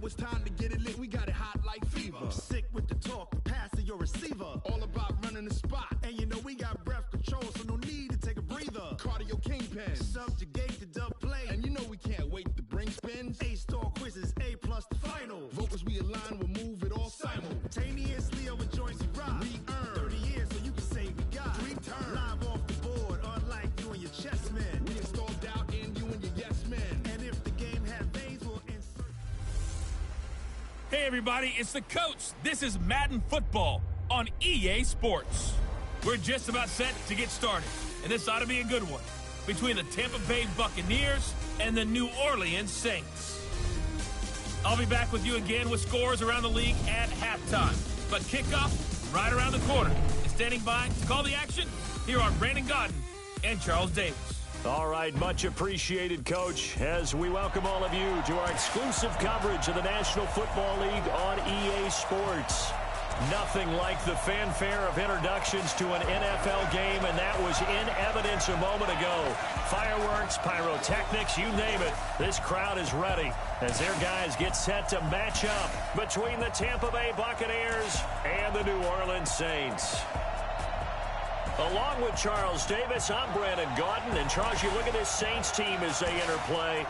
it's time to get it lit. We got it hot like fever. I'm sick with the talk, the pass to your receiver. All about running the spot. And you know we got breath control, so no need to take a breather. Cardio kingpin. Subjugate the dub play. And you know we can't wait to bring spins. A-star quizzes, A+ the final. Vocals we align, we'll move it all simultaneously over joints we rock. We earn 30 years, so you can say we got 3 turns. Live off the board, unlike you and your chess men. We installed doubt in you and your yes men. And if the game had veins, we'll insert. Hey everybody, it's the coach. This is Madden Football on EA Sports. We're just about set to get started, and this ought to be a good one, between the Tampa Bay Buccaneers and the New Orleans Saints. I'll be back with you again with scores around the league at halftime. But kickoff right around the corner. And standing by to call the action, here are Brandon Godden and Charles Davis. All right, much appreciated, Coach, as we welcome all of you to our exclusive coverage of the National Football League on EA Sports. Nothing like the fanfare of introductions to an NFL game, and that was in evidence a moment ago. Fireworks, pyrotechnics, you name it. This crowd is ready as their guys get set to match up between the Tampa Bay Buccaneers and the New Orleans Saints. Along with Charles Davis, I'm Brandon Godden. And Charles, you look at this Saints team as they interplay.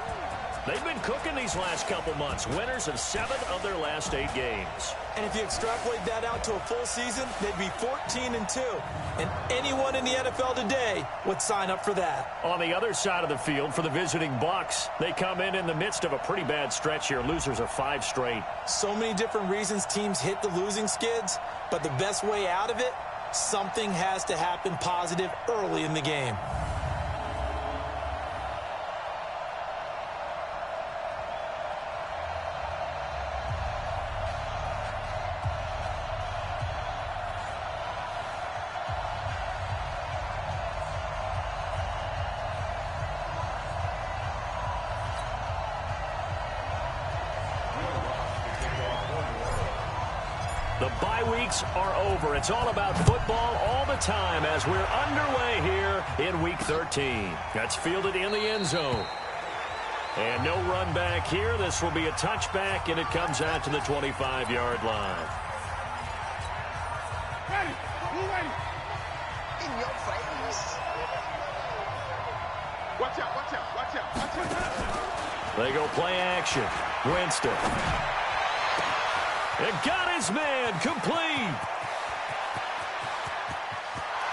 They've been cooking these last couple months. Winners of 7 of their last 8 games. And if you extrapolate that out to a full season, they'd be 14-2. And anyone in the NFL today would sign up for that. On the other side of the field for the visiting Bucs, they come in the midst of a pretty bad stretch here. Losers of 5 straight. So many different reasons teams hit the losing skids, but the best way out of it, something has to happen positive early in the game. The bye weeks are over. It's all about football all the time as we're underway here in Week 13. That's fielded in the end zone. And no run back here. This will be a touchback, and it comes out to the 25-yard line. Ready. Who ready? In your face. Watch out, watch out, watch out, watch out. They go play action. Winston. It got his man complete.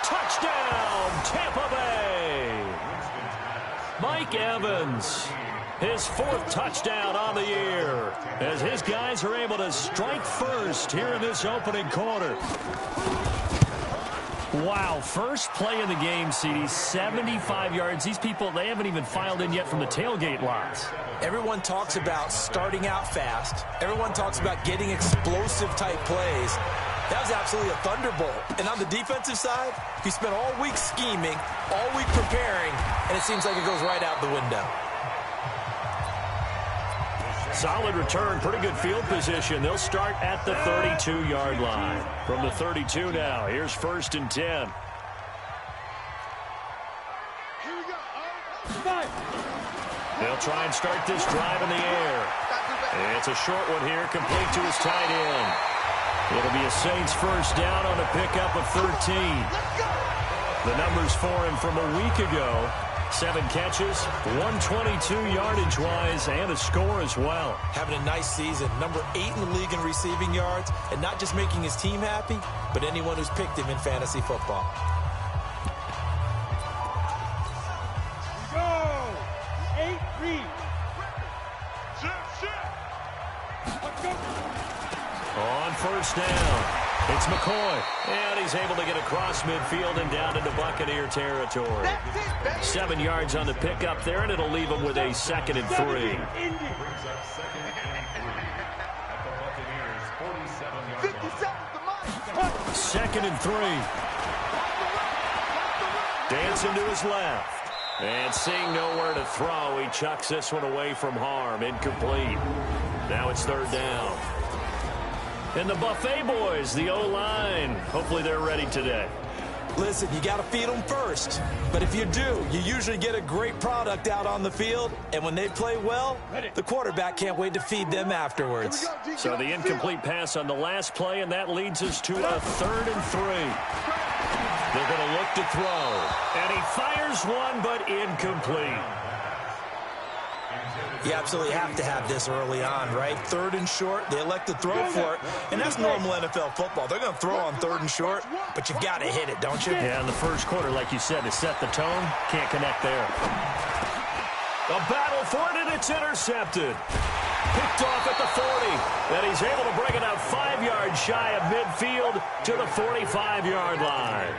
Touchdown, Tampa Bay. Mike Evans, his 4th touchdown on the year, as his guys are able to strike first here in this opening quarter. Wow, first play in the game, CD, 75 yards. These people, they haven't even filed in yet from the tailgate lots. Everyone talks about starting out fast. Everyone talks about getting explosive-type plays. That was absolutely a thunderbolt. And on the defensive side, he spent all week scheming, all week preparing, and it seems like it goes right out the window. Solid return, pretty good field position. They'll start at the 32-yard line. From the 32 now, here's 1st and 10. Here we go. They'll try and start this drive in the air. It's a short one here, complete to his tight end. It'll be a Saints first down on a pickup of 13. The numbers for him from a week ago. 7 catches, 122 yardage-wise, and a score as well. Having a nice season. Number 8 in the league in receiving yards, and not just making his team happy, but anyone who's picked him in fantasy football. Go! 8 read. Let's go. On first down, it's McCoy. And he's able to get across midfield and down into Buccaneer territory. 7 yards on the pickup there, and it'll leave him with a 2nd and 3. 2nd and 3. Dancing to his left. And seeing nowhere to throw, he chucks this one away from harm. Incomplete. Now it's 3rd down. And the Buffet boys, the O-line, hopefully they're ready today. Listen, you got to feed them first. But if you do, you usually get a great product out on the field. And when they play well, the quarterback can't wait to feed them afterwards. So the incomplete pass on the last play, and that leads us to a 3rd and 3. They're going to look to throw. And he fires one, but incomplete. You absolutely have to have this early on, right? 3rd and short, they elect to throw for it, and that's normal NFL football. They're going to throw on 3rd and short, but you've got to hit it, don't you? Yeah, in the first quarter, like you said, to set the tone, can't connect there. A battle for it, and it's intercepted. Picked off at the 40, and he's able to bring it out 5 yards shy of midfield to the 45-yard line.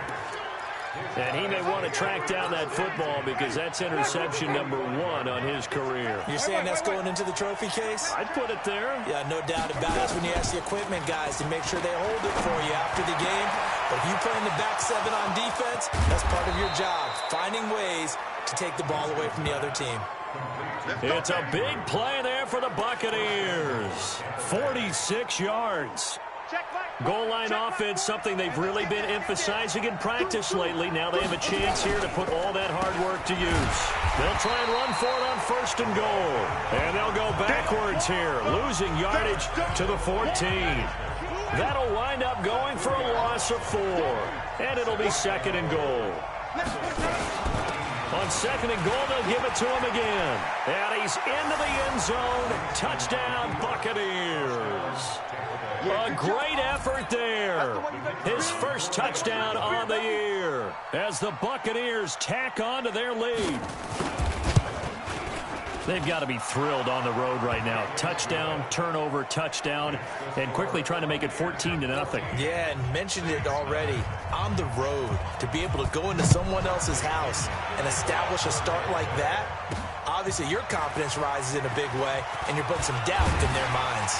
And he may want to track down that football because that's interception number 1 on his career. You're saying that's going into the trophy case? I'd put it there. Yeah, no doubt about it. That's when you ask the equipment guys to make sure they hold it for you after the game. But if you play in the back 7 on defense, that's part of your job, finding ways to take the ball away from the other team. It's a big play there for the Buccaneers. 46 yards. Goal line offense, something they've really been emphasizing in practice lately. Now they have a chance here to put all that hard work to use. They'll try and run for it on 1st and goal. And they'll go backwards here, losing yardage to the 14. That'll wind up going for a loss of 4. And it'll be 2nd and goal. On 2nd and goal, they'll give it to him again. And he's into the end zone. Touchdown, Buccaneers. A great effort there. His first touchdown on the year as the Buccaneers tack on to their lead. They've got to be thrilled on the road right now. Touchdown, turnover, touchdown, and quickly trying to make it 14-0. Yeah, and mentioned it already. On the road, to be able to go into someone else's house and establish a start like that, obviously your confidence rises in a big way, and you're putting some doubt in their minds.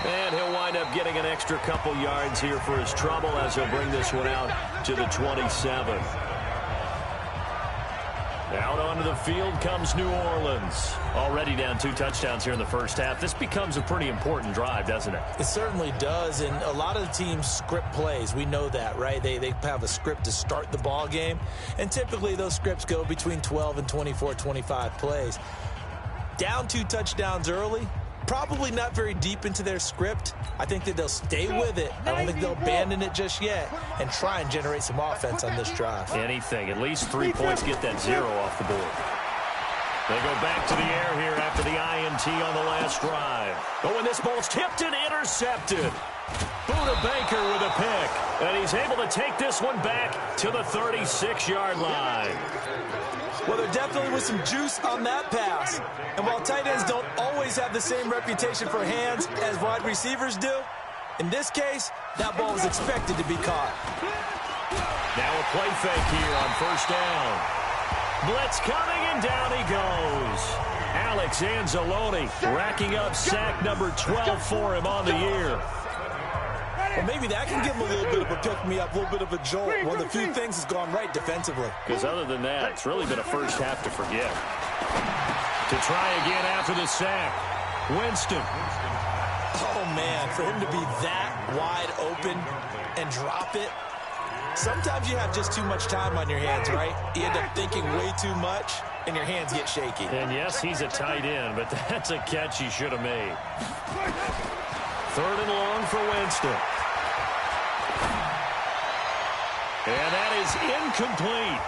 And he'll wind up getting an extra couple yards here for his trouble as he'll bring this one out to the 27. Out onto the field comes New Orleans. Already down 2 touchdowns here in the first half. This becomes a pretty important drive, doesn't it? It certainly does, and a lot of the teams script plays. We know that, right? They have a script to start the ball game, and typically those scripts go between 12 and 24, 25 plays. Down 2 touchdowns early, probably not very deep into their script. I think that they'll stay with it. I don't think they'll abandon it just yet and try and generate some offense on this drive. Anything. At least 3 points, get that 0 off the board. They go back to the air here after the INT on the last drive. Oh, and this ball's tipped and intercepted. Buda Baker with a pick. And he's able to take this one back to the 36-yard line. Well, there definitely was some juice on that pass. And while tight ends don't always have the same reputation for hands as wide receivers do, in this case, that ball was expected to be caught. Now a play fake here on 1st down. Blitz coming, and down he goes. Alex Anzalone racking up sack number 12 for him on the year. Well, maybe that can give him a little bit of a pick-me-up, a little bit of a jolt. One of the few things that's gone right defensively. Because other than that, it's really been a first half to forget. To try again after the sack, Winston. Oh, man, for him to be that wide open and drop it. Sometimes you have just too much time on your hands, right? You end up thinking way too much, and your hands get shaky. And yes, he's a tight end, but that's a catch he should have made. 3rd and long for Winston. And that is incomplete.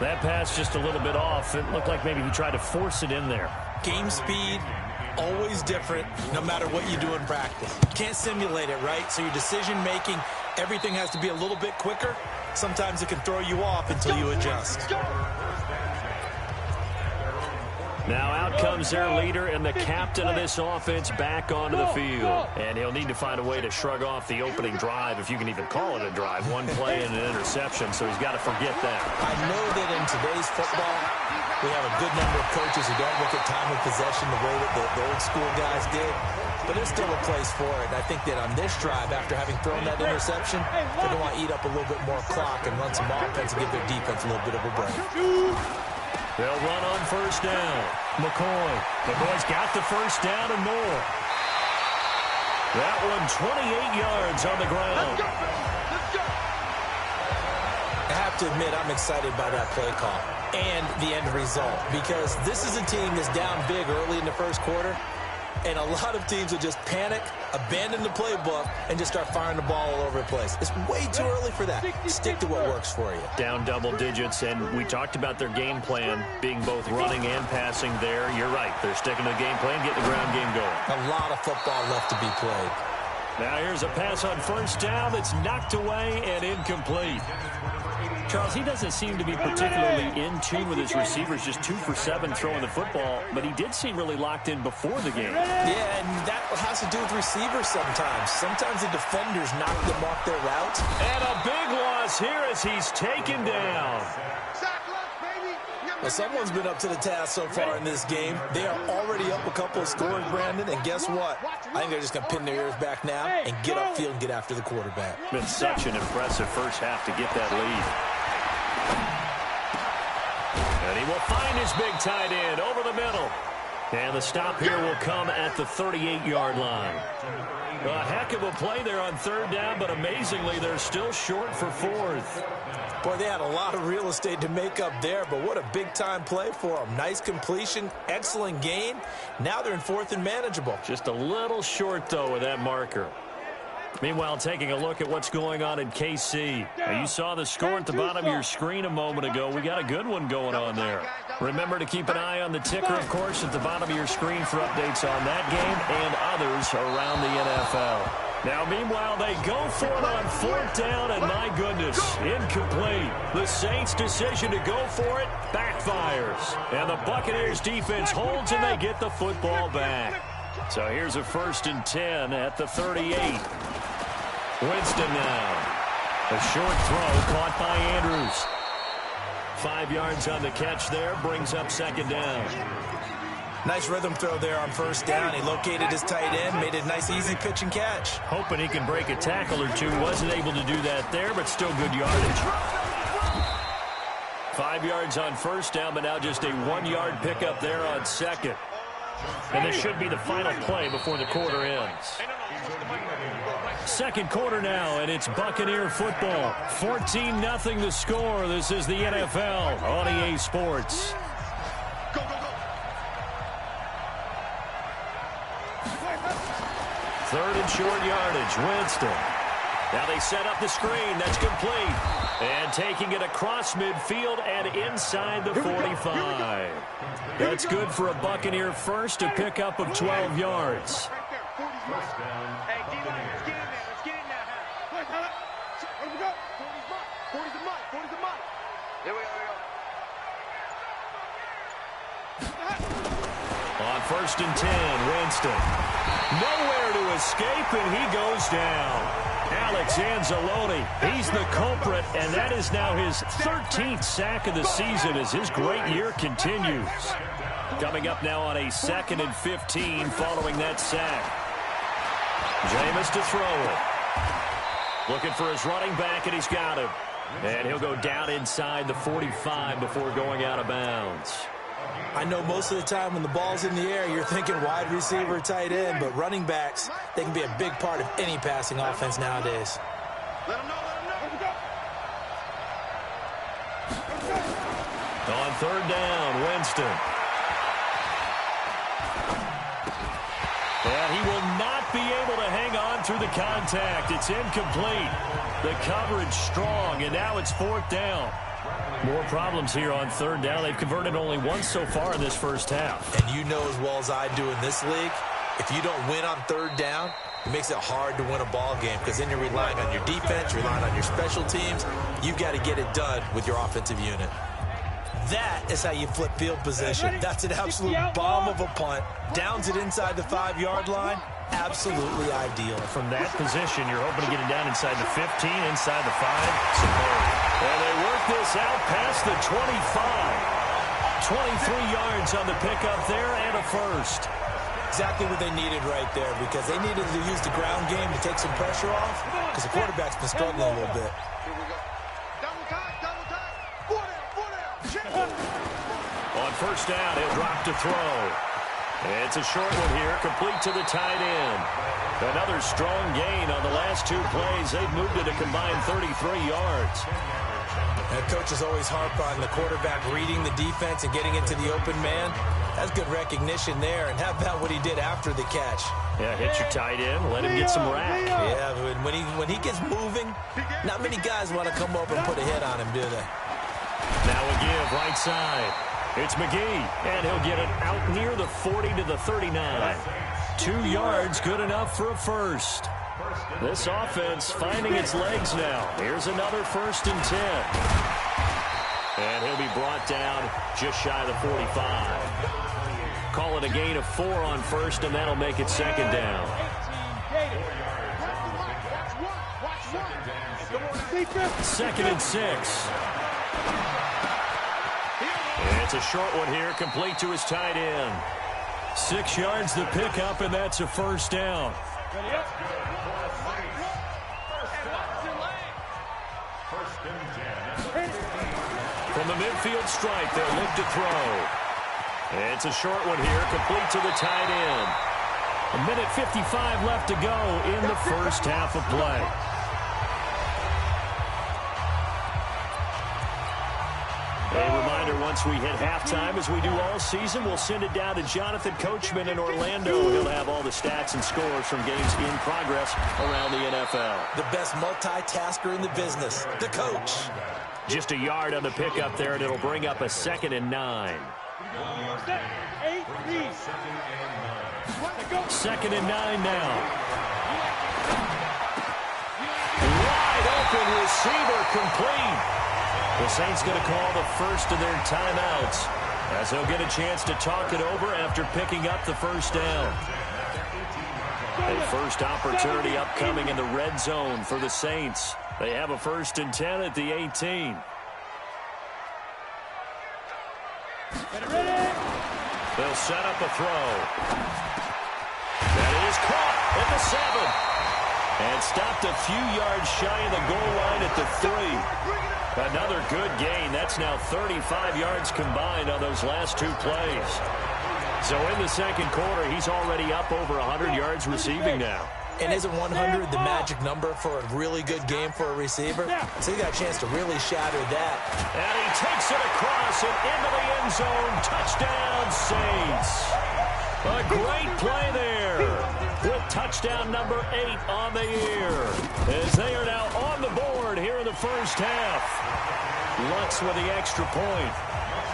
That pass just a little bit off. It looked like maybe he tried to force it in there. Game speed, always different, no matter what you do in practice. You can't simulate it, right? So your decision-making, everything has to be a little bit quicker. Sometimes it can throw you off until you adjust. Now out comes their leader and the captain of this offense back onto the field. And he'll need to find a way to shrug off the opening drive, if you can even call it a drive. 1 play and an interception, so he's got to forget that. I know that in today's football, we have a good number of coaches who don't look at time of possession the way that the old school guys did. But there's still a place for it. And I think that on this drive, after having thrown that interception, they're going to want to eat up a little bit more clock and run some offense and give their defense a little bit of a break. They'll run on 1st down. McCoy. The boys got the 1st down and more. That one 28 yards on the ground. Let's go, baby. Let's go. I have to admit, I'm excited by that play call and the end result, because this is a team that's down big early in the first quarter, and a lot of teams will just panic, abandon the playbook, and just start firing the ball all over the place. It's way too early for that. Stick to what works for you. Down double digits, and we talked about their game plan being both running and passing there. You're right. They're sticking to the game plan, getting the ground game going. A lot of football left to be played. Now here's a pass on first down that's knocked away and incomplete. Charles, he doesn't seem to be particularly in tune with his receivers, just 2 for 7 throwing the football, but he did seem really locked in before the game. Yeah, and that has to do with receivers sometimes. Sometimes the defenders knock them off their routes. And a big loss here as he's taken down. Sack lunch, baby. Well, someone's been up to the task so far in this game. They are already up a couple of scores, Brandon, and guess what? I think they're just going to pin their ears back now and get upfield and get after the quarterback. Been such an impressive first half to get that lead. And he will find his big tight end over the middle. And the stop here will come at the 38-yard line. A heck of a play there on third down, but amazingly, they're still short for fourth. Boy, they had a lot of real estate to make up there, but what a big-time play for them. Nice completion, excellent gain. Now they're in fourth and manageable. Just a little short, though, with that marker. Meanwhile, taking a look at what's going on in KC. Now, you saw the score at the bottom of your screen a moment ago. We got a good one going on there. Remember to keep an eye on the ticker, of course, at the bottom of your screen for updates on that game and others around the NFL. Now, meanwhile, they go for it on fourth down, and my goodness, incomplete. The Saints' decision to go for it backfires. And the Buccaneers' defense holds, and they get the football back. So here's a 1st and 10 at the 38. Winston now. A short throw caught by Andrews. 5 yards on the catch there, brings up 2nd down. Nice rhythm throw there on first down. He located his tight end, made a nice easy pitch and catch. Hoping he can break a tackle or two. Wasn't able to do that there, but still good yardage. 5 yards on first down, but now just a 1-yard pickup there on second. And this should be the final play before the quarter ends. Second quarter now, and it's Buccaneer football. 14-0 the score. This is the NFL on EA Sports. Go, go, go. 3rd and short yardage, Winston. Now they set up the screen. That's complete. And taking it across midfield and inside the 45. That's good for a Buccaneer first, a pickup of 12 yards. Hey, get in there. Let's get in there. Let's get in there. Where we go? 40's the mud. 40's the mud. Here we go. On 1st and 10, Winston. Nowhere to escape, and he goes down. Alex Anzalone, he's the culprit, and that is now his 13th sack of the season as his great year continues. Coming up now on a 2nd and 15 following that sack. Jameis to throw it. Looking for his running back, and he's got him. And he'll go down inside the 45 before going out of bounds. I know most of the time when the ball's in the air, you're thinking wide receiver, tight end, but running backs, they can be a big part of any passing offense nowadays. Let him know. Here we go. On 3rd down, Winston. And he will not be able to hang on through the contact. It's incomplete. The coverage strong, and now it's 4th down. More problems here on 3rd down. They've converted only once so far in this first half. And you know as well as I do in this league, if you don't win on 3rd down, it makes it hard to win a ball game because then you're relying on your defense, you're relying on your special teams. You've got to get it done with your offensive unit. That is how you flip field position. That's an absolute bomb of a punt. Downs it inside the 5-yard line. Absolutely ideal. From that position, you're hoping to get it down inside the 15, inside the 5. Superb. And they work this out past the 25. 23 yards on the pickup there and a first. Exactly what they needed right there because they needed to use the ground game to take some pressure off because the quarterback's been struggling a little bit. Here we go. Double time. 4 down. On 1st down, he'll drop to throw. It's a short one here, complete to the tight end. Another strong gain on the last 2 plays. They've moved it a combined 33 yards. And coaches always harp on the quarterback reading the defense and getting into the open man. That's good recognition there. And how about what he did after the catch? Yeah, hit your tight end, let him get some rack. Yeah, when he gets moving, not many guys want to come up and put a hit on him, do they? Now a give, right side. It's McGee, and he'll get it out near the 40 to the 39. 2 yards, good enough for a first. This offense finding its legs now. Here's another 1st and 10. And he'll be brought down just shy of the 45. Call it a gain of 4 on 1st, and that'll make it 2nd down. 2nd and 6. It's a short one here, complete to his tight end. 6 yards the pickup, and that's a 1st down. From the midfield stripe, they'll look to throw. It's a short one here, complete to the tight end. 1:55 left to go in the first half of play. A reminder, once we hit halftime, as we do all season, we'll send it down to Jonathan Coachman in Orlando. He'll have all the stats and scores from games in progress around the NFL. The best multitasker in the business, the coach. Just a yard on the pickup there, and it'll bring up a 2nd and 9. 2nd and 9 now. Wide open receiver complete. The Saints going to call the first of their timeouts as they'll get a chance to talk it over after picking up the 1st down. A first opportunity upcoming in the red zone for the Saints. They have a 1st and 10 at the 18. They'll set up a throw. That is caught at the 7. And stopped a few yards shy of the goal line at the 3. Another good gain. That's now 35 yards combined on those last 2 plays. So in the second quarter, he's already up over 100 yards receiving now. And isn't 100 the magic number for a really good game for a receiver? So he got a chance to really shatter that. And he takes it across and into the end zone. Touchdown, Saints. A great play there with touchdown number 8 on the year as they are now on the board here in the first half. Lutz with the extra point.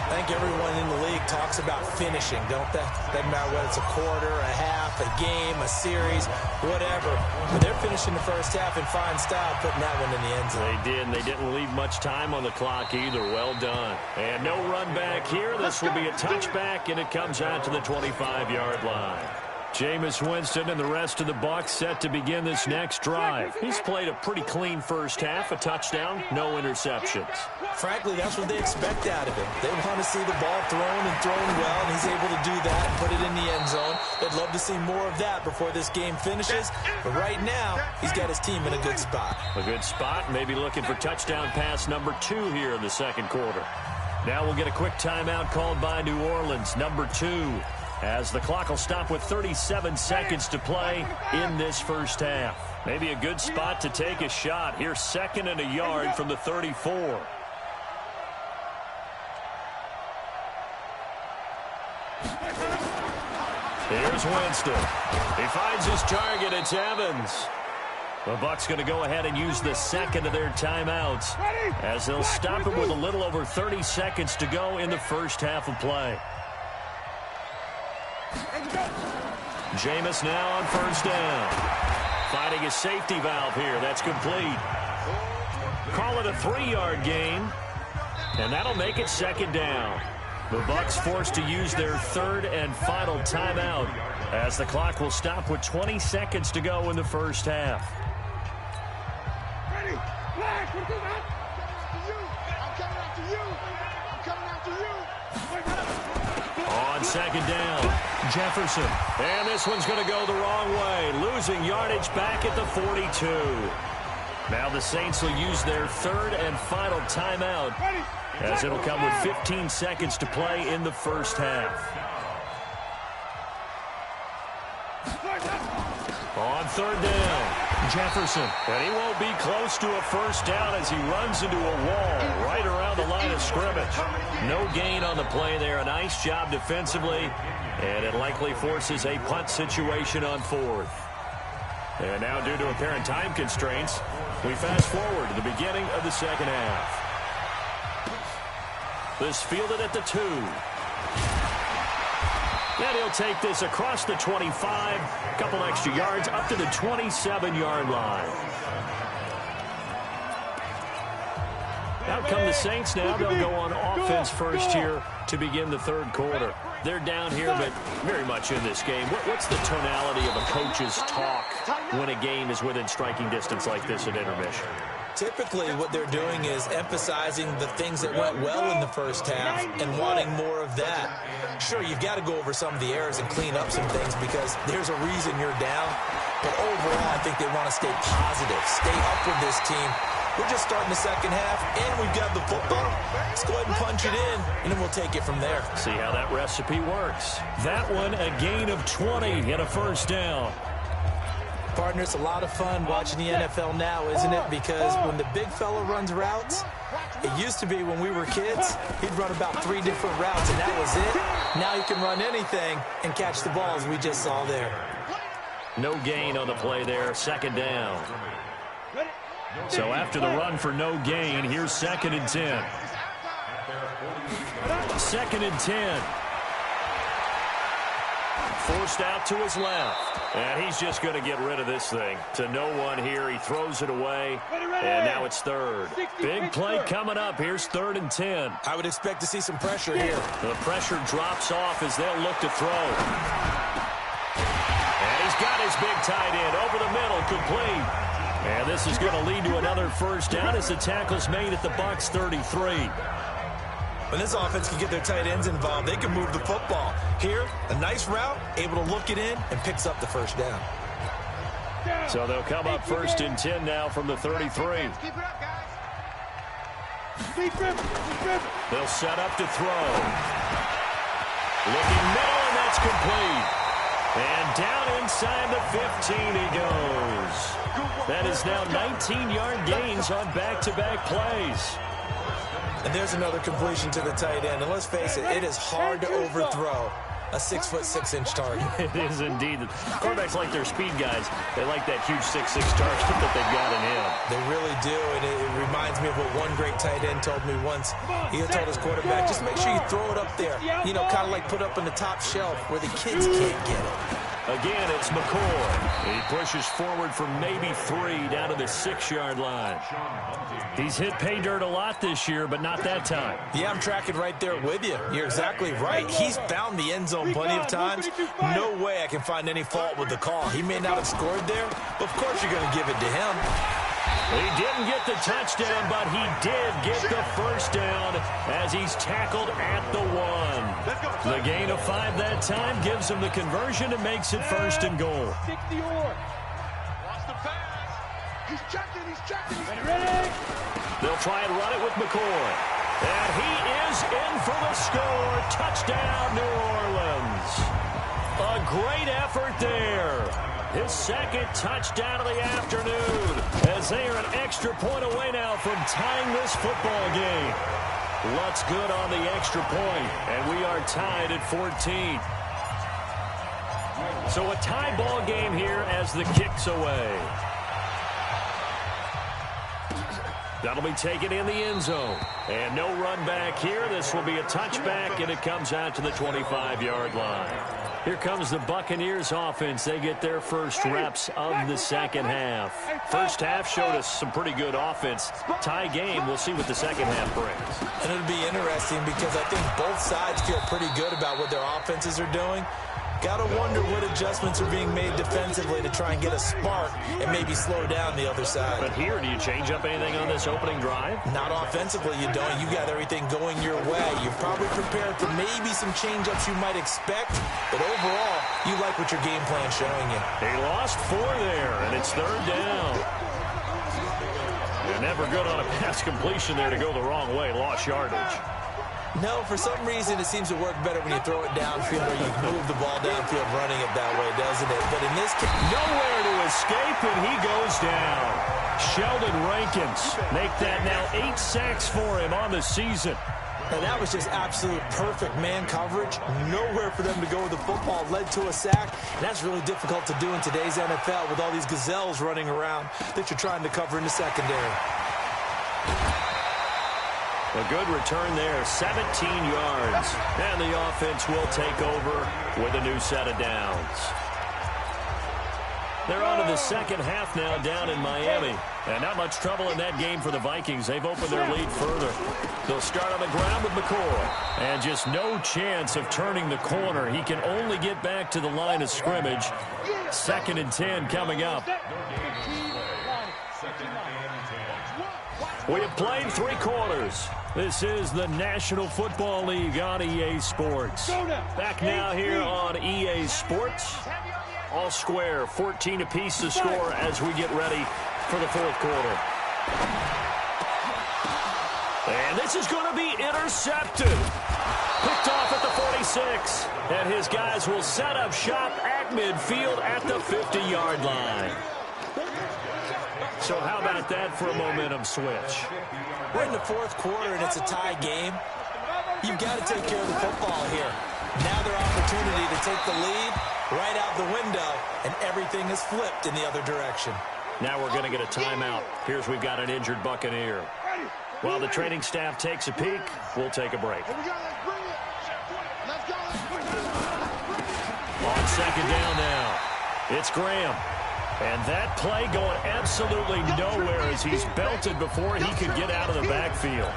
I think everyone in the league talks about finishing, don't they? Doesn't matter whether it's a quarter, a half, a game, a series, whatever. But they're finishing the first half in fine style, putting that one in the end zone. They did, and they didn't leave much time on the clock either. Well done. And no run back here. This will be a touchback, and it comes out to the 25-yard line. Jameis Winston and the rest of the Bucs set to begin this next drive. He's played a pretty clean first half, a touchdown, no interceptions. Frankly, that's what they expect out of him. They want to see the ball thrown and thrown well, and he's able to do that and put it in the end zone. They'd love to see more of that before this game finishes. But right now, he's got his team in a good spot. A good spot, maybe looking for touchdown pass number 2 here in the second quarter. Now we'll get a quick timeout called by New Orleans, number 2. As the clock will stop with 37 seconds to play in this first half. Maybe a good spot to take a shot. Here's 2nd and a yard from the 34. Here's Winston. He finds his target. It's Evans. The Bucs going to go ahead and use the second of their timeouts as they'll stop him with a little over 30 seconds to go in the first half of play. Jameis now on first down. Finding a safety valve here. That's complete. Call it a 3-yard gain. And that'll make it 2nd down. The Bucs forced to use their 3rd and final timeout as the clock will stop with 20 seconds to go in the first half. Ready? Flag! I'm coming after you! I'm coming after you! On 2nd down, Jefferson. And this one's going to go the wrong way, losing yardage back at the 42. Now the Saints will use their 3rd and final timeout as it'll come with 15 seconds to play in the first half. On third down, Jefferson. And he won't be close to a first down as he runs into a wall right around the line of scrimmage. No gain on the play there. A nice job defensively. And it likely forces a punt situation on fourth. And now, due to apparent time constraints, we fast forward to the beginning of the second half. This fielded at the 2. And he'll take this across the 25, a couple extra yards, up to the 27-yard line. Out come the Saints now. They'll go on offense first here to begin the third quarter. They're down here, but very much in this game. What's the tonality of a coach's talk when a game is within striking distance like this at intermission? Typically, what they're doing is emphasizing the things that went well in the first half and wanting more of that. Sure, you've got to go over some of the errors and clean up some things because there's a reason you're down. But overall, I think they want to stay positive, stay up with this team. We're just starting the second half, and we've got the football. Let's go ahead and punch it in, and then we'll take it from there. See how that recipe works. That one, a gain of 20 and a first down. Partner, it's a lot of fun watching the NFL now, isn't it? Because when the big fella runs routes, it used to be when we were kids, he'd run about 3 different routes, and that was it. Now he can run anything and catch the ball, as we just saw there. No gain on the play there, second down. So after the run for no gain, here's 2nd and 10. 2nd and 10. Forced out to his left. And he's just going to get rid of this thing. To no one here. He throws it away. And now it's third. Big play coming up. Here's 3rd and 10. I would expect to see some pressure here. The pressure drops off as they'll look to throw. And he's got his big tight end over the middle, complete. And this is going to lead to another first down as the tackle's made at the Bucs 33. When this offense can get their tight ends involved, they can move the football. Here, a nice route, able to look it in, and picks up the first down. So they'll come up 1st and 10 now from the 33. Keep it up, guys. They'll set up to throw. Looking middle, and that's complete. And down inside the 15 he goes. That is now 19-yard gains on back-to-back plays. And there's another completion to the tight end. And let's face it, it is hard to overthrow a 6'6" target. It is indeed. Quarterbacks like their speed guys. They like that huge 6'6" target that they've got in him. They really do, and it reminds me of what one great tight end told me once. He had told his quarterback, just make sure you throw it up there. You know, kind of like put up in the top shelf where the kids can't get it. Again, it's McCoy. He pushes forward for maybe 3 down to the 6-yard line. He's hit pay dirt a lot this year, but not that time. Yeah, I'm tracking right there with you. You're exactly right. He's found the end zone plenty of times. No way I can find any fault with the call. He may not have scored there, but of course you're going to give it to him. He didn't get the touchdown, but he did get the first down as he's tackled at the 1. The gain of 5 that time gives him the conversion and makes it 1st and goal. Watch the pass. He's checking. Ready. They'll try and run it with McCoy. And he is in for the score. Touchdown, New Orleans. A great effort there. His 2nd touchdown of the afternoon as they are an extra point away now from tying this football game. Lutz good on the extra point, and we are tied at 14. So a tie ball game here as the kick's away. That'll be taken in the end zone. And no run back here. This will be a touchback, and it comes out to the 25-yard line. Here comes the Buccaneers offense. They get their first reps of the second half. First half showed us some pretty good offense. Tie game, we'll see what the second half brings. And it'll be interesting because I think both sides feel pretty good about what their offenses are doing. Got to wonder what adjustments are being made defensively to try and get a spark and maybe slow down the other side. But here, do you change up anything on this opening drive? Not offensively, you don't. You got everything going your way. You're probably prepared for maybe some change-ups you might expect, but overall, you like what your game plan's showing you. He lost 4 there, and it's 3rd down. You're never good on a pass completion there to go the wrong way. Lost yardage. No, for some reason it seems to work better when you throw it downfield or you move the ball downfield running it that way, doesn't it? But in this case, nowhere to escape, and he goes down. Sheldon Rankins make that now 8 sacks for him on the season. And that was just absolute perfect man coverage. Nowhere for them to go with the football. Led to a sack. And that's really difficult to do in today's NFL with all these gazelles running around that you're trying to cover in the secondary. A good return there, 17 yards. And the offense will take over with a new set of downs. They're on to the second half now down in Miami. And not much trouble in that game for the Vikings. They've opened their lead further. They'll start on the ground with McCoy. And just no chance of turning the corner. He can only get back to the line of scrimmage. 2nd and 10 coming up. We have played 3 quarters. This is the National Football League on EA Sports. Back now here on EA Sports. All square, 14 apiece to score as we get ready for the 4th quarter. And this is going to be intercepted. Picked off at the 46. And his guys will set up shop at midfield at the 50-yard line. So how about that for a momentum switch? We're in the 4th quarter and it's a tie game. You've got to take care of the football here. Now their opportunity to take the lead right out the window, and everything is flipped in the other direction. Now we're going to get a timeout. Here's we've got an injured Buccaneer. While the training staff takes a peek, we'll take a break. Here we go, let's bring it. Let's go, On 2nd down now, it's Graham. And that play going absolutely nowhere as he's belted before he could get out of the backfield.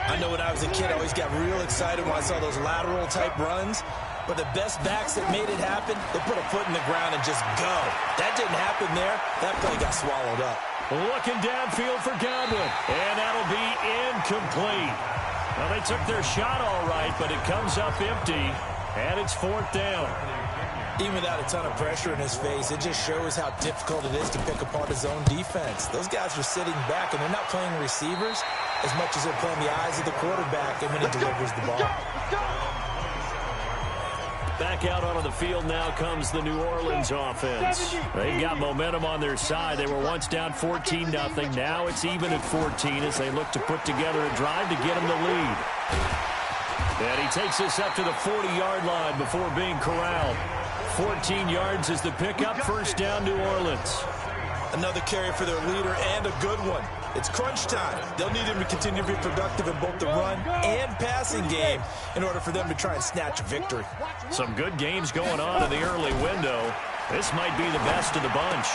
I know when I was a kid, I always got real excited when I saw those lateral-type runs. But the best backs that made it happen, they put a foot in the ground and just go. That didn't happen there. That play got swallowed up. Looking downfield for Godwin. And that'll be incomplete. Well, they took their shot all right, but it comes up empty. And it's 4th down. Even without a ton of pressure in his face, it just shows how difficult it is to pick apart his own defense. Those guys are sitting back, and they're not playing receivers as much as they're playing the eyes of the quarterback and when he delivers the ball. Back out onto the field now comes the New Orleans offense. They've got momentum on their side. They were once down 14-0. Now it's even at 14 as they look to put together a drive to get them the lead. And he takes this up to the 40-yard line before being corralled. 14 yards is the pickup. 1st down, New Orleans. Another carry for their leader and a good one. It's crunch time. They'll need him to continue to be productive in both the run and passing game in order for them to try and snatch a victory. Some good games going on in the early window. This might be the best of the bunch.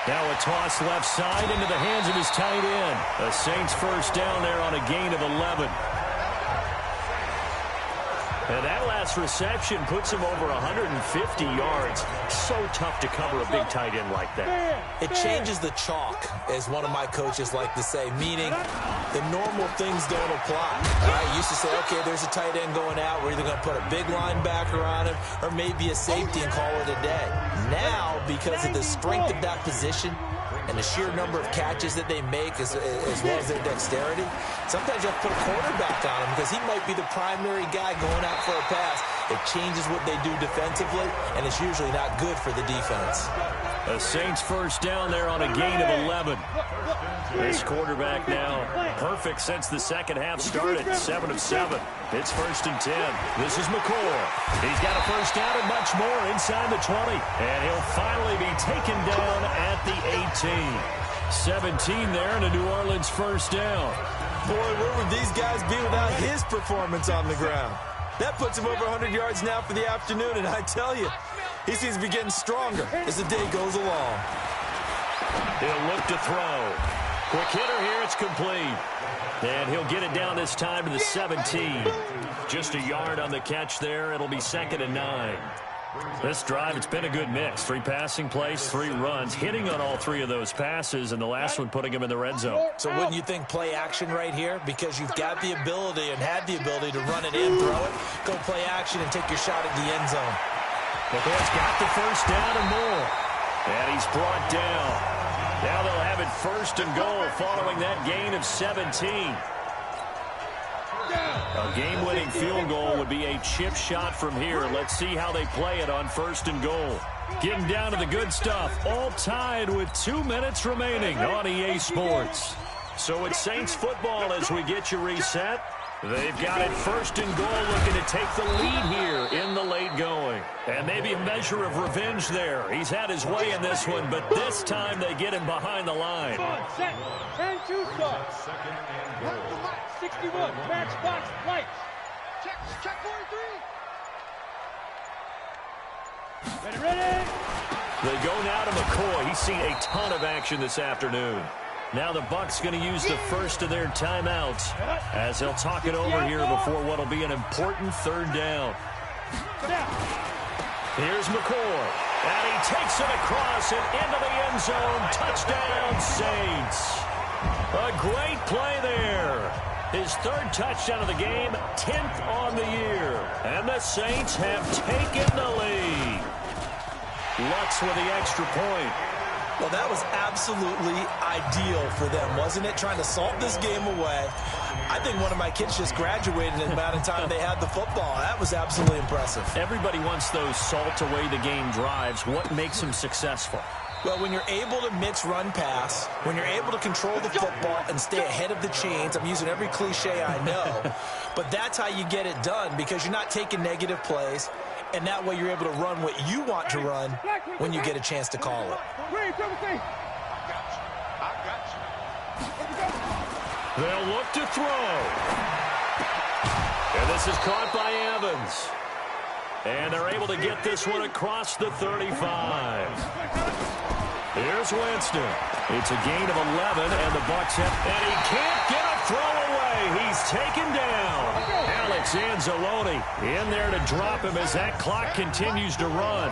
Now a toss left side into the hands of his tight end. The Saints 1st down there on a gain of 11. And that last reception puts him over 150 yards. So tough to cover a big tight end like that. It changes the chalk, as one of my coaches like to say, meaning the normal things don't apply. I used to say, okay, there's a tight end going out. We're either going to put a big linebacker on him or maybe a safety and call it a day. Now, because of the strength of that position and the sheer number of catches that they make as well as their dexterity, sometimes you have to put a quarterback on him because he might be the primary guy going out for a pass. It changes what they do defensively, and it's usually not good for the defense. The Saints 1st down there on a gain of 11. This quarterback now perfect since the second half started, 7 of 7. It's 1st and 10. This is McCoy. He's got a 1st down and much more inside the 20. And he'll finally be taken down at the 18. 17 there and a New Orleans 1st down. Boy, where would these guys be without his performance on the ground? That puts him over 100 yards now for the afternoon, and I tell you, he seems to be getting stronger as the day goes along. He'll look to throw. Quick hitter here, it's complete. And he'll get it down this time to the 17. Just a yard on the catch there. It'll be 2nd and 9. This drive, it's been a good mix. 3 passing plays, 3 runs, hitting on all 3 of those passes, and the last one putting him in the red zone. So wouldn't you think play action right here? Because you've got the ability and had the ability to run it and throw it. Go play action and take your shot at the end zone. McCoy's got the 1st down and more. And he's brought down. Now they'll have it 1st and goal following that gain of 17. A game-winning field goal would be a chip shot from here. Let's see how they play it on 1st and goal. Getting down to the good stuff. All tied with 2 minutes remaining on EA Sports. So it's Saints football as we get you reset. They've got it 1st and goal, looking to take the lead here in the late going. And maybe a measure of revenge there. He's had his way in this one, but this time they get him behind the line. Set. 10-2 start. 61. Matchbox lights. Check 43. Ready. They go now to McCoy. He's seen a ton of action this afternoon. Now the Bucs going to use the first of their timeouts as they'll talk it over here before what will be an important 3rd down. Here's McCoy. And he takes it across and into the end zone. Touchdown, Saints. A great play there. His 3rd touchdown of the game, 10th on the year. And the Saints have taken the lead. Lutz with the extra point. Well, that was absolutely ideal for them, wasn't it? Trying to salt this game away. I think one of my kids just graduated in the amount of time they had the football. That was absolutely impressive. Everybody wants those salt-away-the-game drives. What makes them successful? Well, when you're able to mix run-pass, when you're able to control the football and stay ahead of the chains, I'm using every cliche I know, but that's how you get it done because you're not taking negative plays, and that way you're able to run what you want to run when you get a chance to call it. They'll look to throw. And this is caught by Evans. And they're able to get this one across the 35. Here's Winston. It's a gain of 11, and the Bucs have... And he can't get a throw away. He's taken down. Alex Anzalone in there to drop him as that clock continues to run.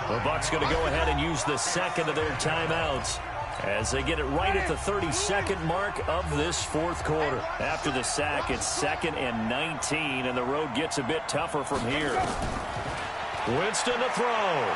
The Bucs going to go ahead and use the 2nd of their timeouts as they get it right at the 32nd mark of this 4th quarter. After the sack, it's 2nd and 19, and the road gets a bit tougher from here. Winston to throw.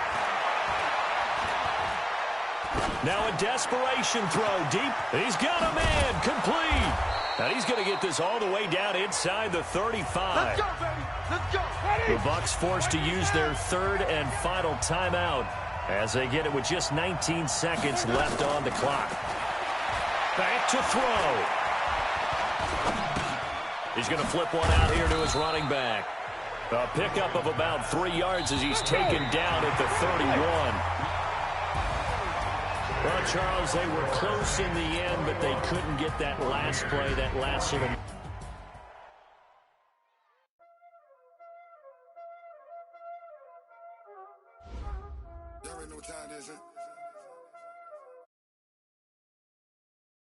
Now a desperation throw deep. He's got a man complete. And he's going to get this all the way down inside the 35. Let's go, baby. Let's go. The Bucs forced to use their 3rd and final timeout as they get it with just 19 seconds left on the clock. Back to throw. He's going to flip one out here to his running back. A pickup of about 3 yards as he's taken down at the 31. Well, Charles, they were close in the end, but they couldn't get that last play, that last little... Y'all already know what time it is, huh?